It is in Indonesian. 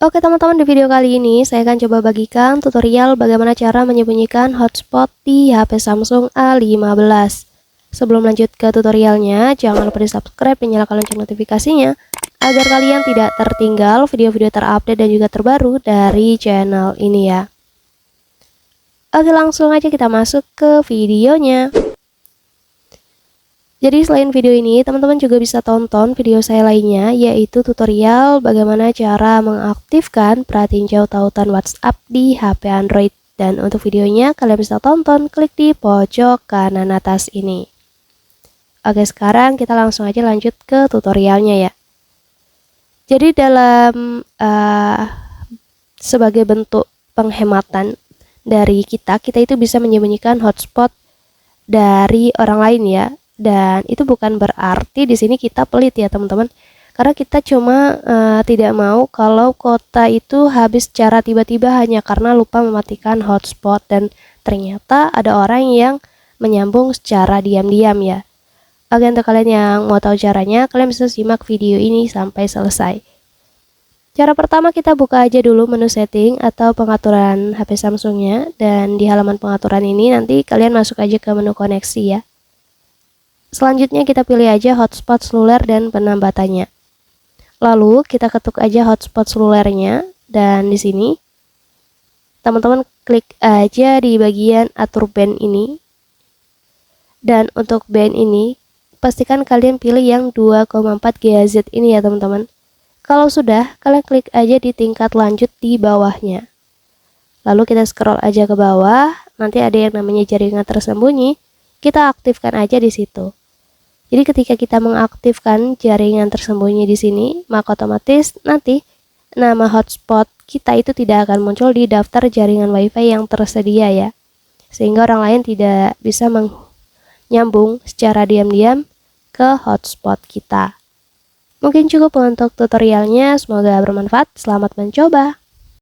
Oke teman-teman, di video kali ini saya akan coba bagikan tutorial bagaimana cara menyembunyikan hotspot di HP Samsung A15. Sebelum lanjut ke tutorialnya, jangan lupa di subscribe dan nyalakan lonceng notifikasinya agar kalian tidak tertinggal video-video terupdate dan juga terbaru dari channel ini ya. Oke, langsung aja kita masuk ke videonya. Jadi selain video ini, teman-teman juga bisa tonton video saya lainnya, yaitu tutorial bagaimana cara mengaktifkan perhatiin jauh tautan WhatsApp di HP Android. Dan untuk videonya, kalian bisa tonton, klik di pojok kanan atas ini. Oke, sekarang kita langsung aja lanjut ke tutorialnya ya. Jadi dalam sebagai bentuk penghematan dari kita itu bisa menyembunyikan hotspot dari orang lain ya. Dan itu bukan berarti di sini kita pelit ya teman-teman, karena kita cuma tidak mau kalau kuota itu habis secara tiba-tiba hanya karena lupa mematikan hotspot dan ternyata ada orang yang menyambung secara diam-diam ya. Oke, untuk kalian yang mau tahu caranya, kalian bisa simak video ini sampai selesai. Cara pertama, kita buka aja dulu menu setting atau pengaturan HP Samsungnya, dan di halaman pengaturan ini nanti kalian masuk aja ke menu koneksi ya. Selanjutnya kita pilih aja hotspot seluler dan penambatannya. Lalu kita ketuk aja hotspot selulernya dan di sini teman-teman klik aja di bagian atur band ini. Dan untuk band ini pastikan kalian pilih yang 2,4 GHz ini ya teman-teman. Kalau sudah, kalian klik aja di tingkat lanjut di bawahnya. Lalu kita scroll aja ke bawah, nanti ada yang namanya jaringan tersembunyi, kita aktifkan aja di situ. Jadi ketika kita mengaktifkan jaringan tersembunyi di sini, maka otomatis nanti nama hotspot kita itu tidak akan muncul di daftar jaringan WiFi yang tersedia ya. Sehingga orang lain tidak bisa menyambung secara diam-diam ke hotspot kita. Mungkin cukup untuk tutorialnya, semoga bermanfaat. Selamat mencoba.